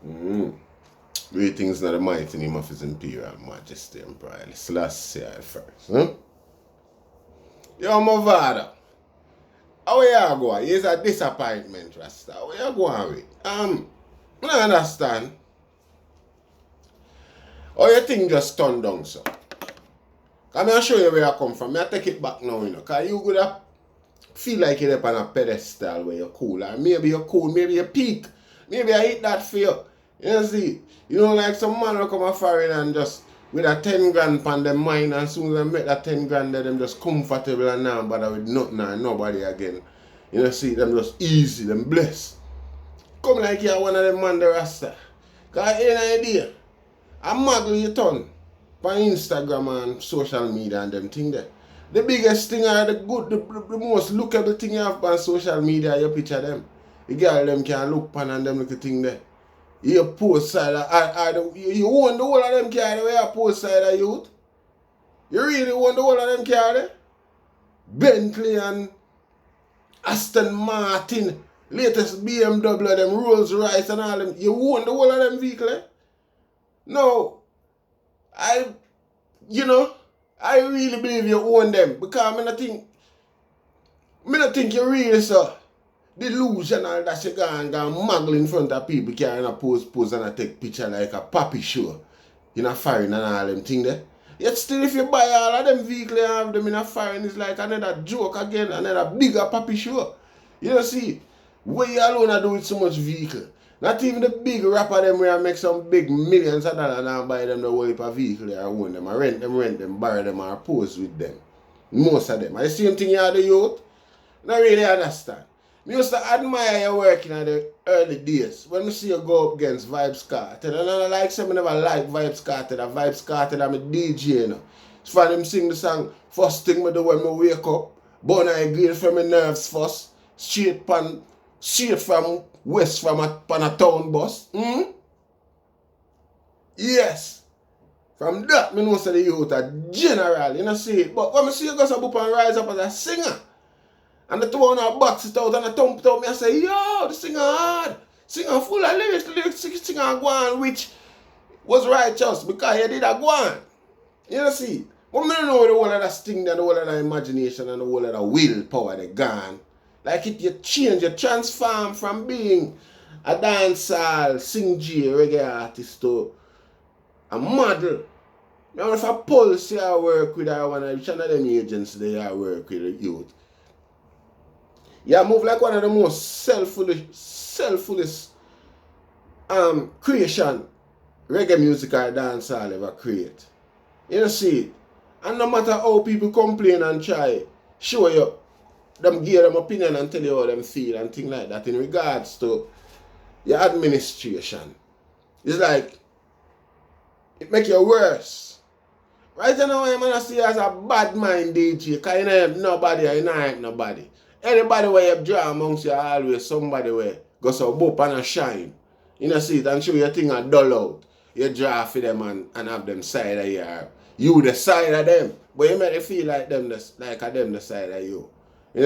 Mm. Greetings to the mighty name of His Imperial Majesty Emperor Selassie I first. Yo, Mavado. How you going? Here's a disappointment, Rasta. How you going with? I don't understand. How you think just turned down, so? Come here, show you where I come from. I take it back now, Because you could have feel like you're up on a pedestal where you're cool. Or maybe you're cool, maybe you peak. Maybe I hit that for you. You see? Like some man will come a foreign and just with a 10 grand pan them mind, and soon as they make that 10 grand them just comfortable and now bother with nothing and nobody again. See, them just easy, them blessed. Come like you're one of them man the Rasta. Cause ain't an idea. I muggle your tongue on Instagram and social media and them thing there. The biggest thing are the most lookable thing you have on social media, you picture them. The girl them can look pan and them little thing there. You post side you own the whole of them car the way you post side of youth. You really own the whole of them car there? Bentley and Aston Martin, latest BMW, them Rolls Royce and all them. You own the whole of them vehicle eh? No. I really believe you own them because I don't think you really saw delusional that you go and muggle in front of people carrying a pose and a take picture like a puppy show in a foreign and all them thing there. Yet still if you buy all of them vehicles and have them in a foreign, it's like another joke again, another bigger puppy show. See, what you alone are doing with so much vehicle. Not even the big rapper them where I make some big millions of dollars and buy them the whole heap of vehicle they own them. I rent them, borrow them or pose with them. Most of them. And the same thing you have the youth. I really understand. I used to admire your work in the early days. When I see you go up against Vybz Kartel. And I like some never like Vybz Kartel. Vybz Kartel I'm a DJ It's for them sing the song first thing I do when I wake up. Burn I grade from my nerves first. Straight from west from a town bus. Yes. From that, I know the youth are general, see it. But when I see you go up and rise up as a singer, and the two on our box it out and I thump it out, I say, yo, the singer hard. Singer full of lyrics, singer go on, which was righteous because he did a go on. See. But I know the whole of that sting, the whole of that imagination, and the whole of that willpower they gone. Like you change, you transform from being a dancehall, sing-J, reggae artist to a model. Now if I pulse I work with her, which one of them agents they I work with the youth. You move like one of the most selfless creation reggae music or dancehall ever create. See it? And no matter how people complain and try, show you, them give them opinion and tell you how them feel and things like that in regards to your administration. It's like, it make you worse. Right now, I'm going to see as a bad mind DJ, because you don't have nobody or you don't have nobody. Anybody where you draw amongst you always somebody where goes so boop and a shine. See it and show your thing and dull out. You draw for them and have them side of you the side of them. But you make it feel like them the side of you.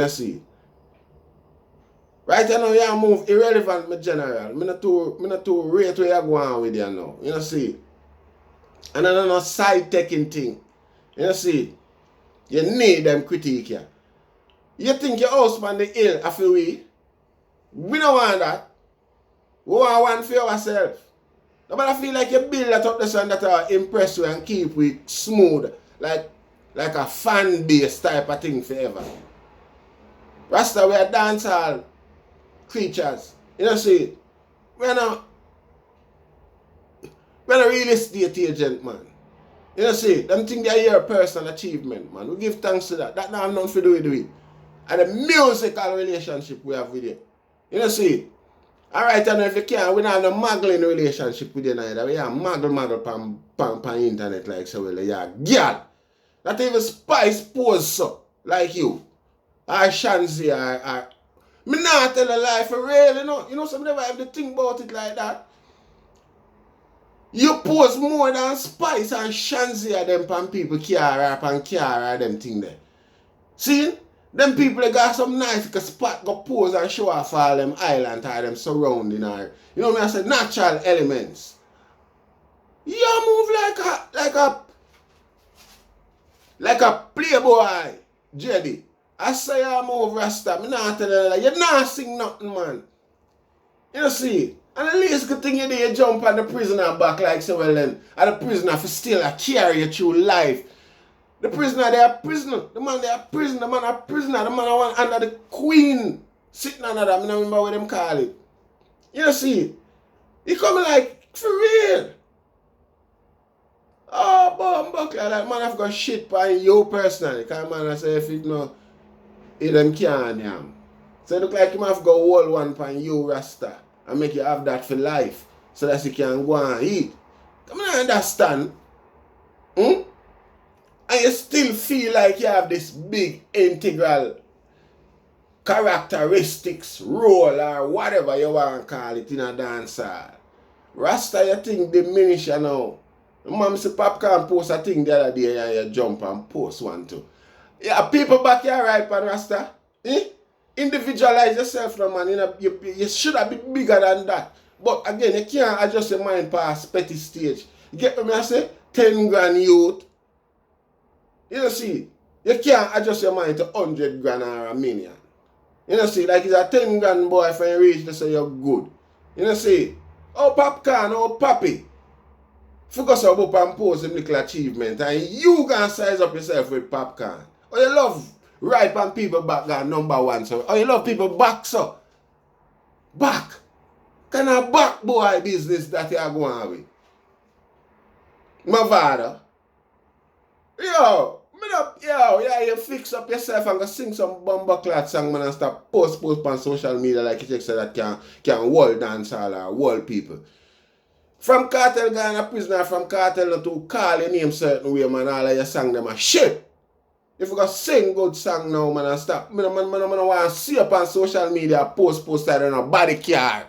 See. Right now you move irrelevant, my general. I'm not too rate where you go on with you now. See. And another side taking thing. See. You need them critique you. You think your husband the ill after we? We don't want that. We want one for ourselves. Nobody feel like you build that up the sun that will impress you and keep we smooth. Like a fan base type of thing forever. Rasta, we are dancehall creatures. See, we're not real estate agent, man. See, them think they're your personal achievement, man. We give thanks to that. That now have nothing to do with it. And the musical relationship we have with you. See, alright, and if you can, we don't have no muggling relationship with you neither. We have muggle pan internet like so. Well, yeah, girl. Not even Spice pose so, like you. Or Shanzi, or me not tell a lie for real, some never have to think about it like that. You pose more than Spice and Shanzi them pan people care or them thing there. See? Them people they got some nice spot go pose and show off all them island or them surrounding or you know what I say natural elements. You move like a playboy, Jedi. I say you move Rasta. Me not tell you that. You not sing nothing, man. You see? And the least good thing you do, you jump on the prisoner back like so well then. And the prisoner for still carry you through life. The prisoner, they are prisoner. The man, they are prisoner. The man are prisoner. The man are under the queen. Sitting under that. I don't remember what them call it. You see? He coming like, for real. Oh, bomb buckler. Like, man, I've got shit by you personally. Because man, I say, if it no, it them can't yam. So it look like you have got hold one pan you, Rasta. And make you have that for life. So that you can go and eat. Come on, understand? And you still feel like you have this big integral characteristics, role, or whatever you want to call it in a dancer. Rasta, you think diminish you now. Mom say Popcorn post a thing the other day and you jump and post one too. Yeah, people back here right, pan Rasta. Individualize yourself now, man. You should have been bigger than that. But again, you can't adjust your mind past petty stage. You get what I say? 10 grand youth. You know, see, you can't adjust your mind to 100 grand or a million. You know, see, like it's a 10 grand boy if you reach, they say you're good. You know, see, oh, Popcorn, oh, Papi. Focus up and post some little achievement and you can size up yourself with Popcorn. Oh, you love right on people back got number one, so oh, you love people back, so back. Kind of back boy business that you are going with. Mavado. Yeah, you fix up yourself and go sing some bumbleclad song, man, and stop post on social media like you say that can world dance all or world people. From cartel going a prisoner, from cartel to call your name certain way, man, all of your song them a shit. If you go sing good song now, man, and stop. Man, want to see up on social media post that on a body car.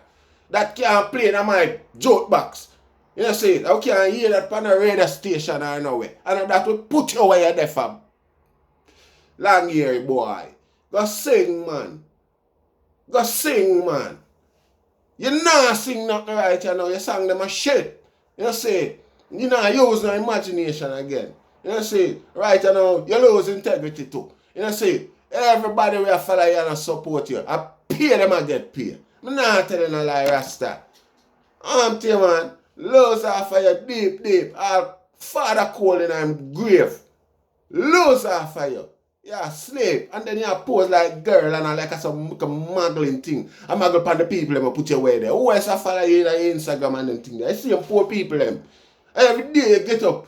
That can't play in my joke box. You know see, I can't hear that on a radio station or nowhere. And that will put you where you're there from. Long year, boy. Go sing, man. Go sing, man. You not sing nothing right here now. You sang them a shit. You see, you not use no imagination again. You see, right now, you lose integrity too. You see, everybody will follow you and support you. I pay them and get paid. I'm not telling a lie, Rasta. I'm telling you, man, lose off of you deep. I'll father calling I'm grave. Lose off of you. Yeah, sleep. And then you pose like girl and like some muggling thing. I muggle upon the people and put your way there. Who else I follow you on Instagram and them thing there? I see them poor people them. Every day you get up.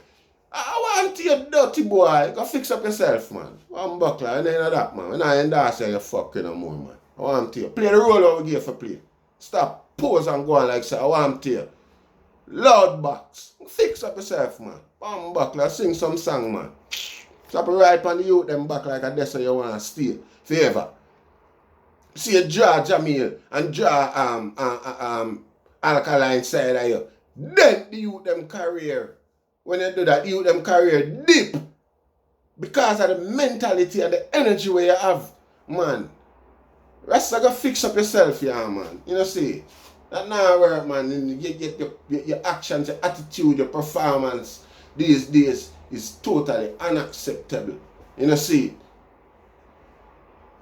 I want you dirty boy. Go fix up yourself, man. I'm buckler. And then that, man. When I endorse you fucking no more, man. I want you. Play the role over here for play. Stop pose and go on like so. I want you. Loud box. Fix up yourself, man. I'm buckler. Sing some song, man. Stop right on the youth them back like a desk you want to stay forever. See you draw Jamaican and draw alkaline side of you. Then the youth them career. When you do that, you them career deep. Because of the mentality and the energy where you have, man. Rest of you fix up yourself, yeah, man. You know, see. That now work, man. You get your actions, your attitude, your performance these days is totally unacceptable. You know, see.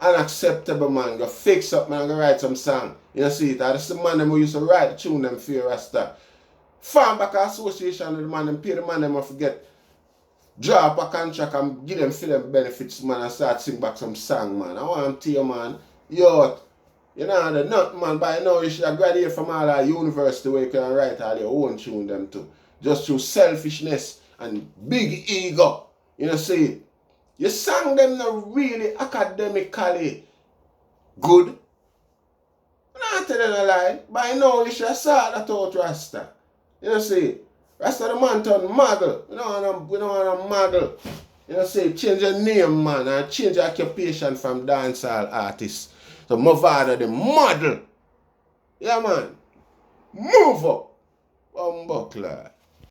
Unacceptable, man. Go fix up, man. Go write some song. You know, see. That's the man who used to write the tune them for your Rasta. Farm back association with the man, them pay the man, them will forget. Draw up a contract and give them for them benefits, man, and start sing back some song, man. I want to tell you, man, yo, you know, the nut, man, by now you should have graduated from all our university where you can write all your own tune them too. Just through selfishness and big ego. You know, see, you sang them not really academically good. I'm not telling a lie. By now you should have saw that out, Rasta. You know, see, Rasta the man turn muggle. We don't want to muggle. You know, see, change your name, man, and change your occupation from dancehall artist. So, Mavado the model. Yeah, man. Move up. Bumbleclad.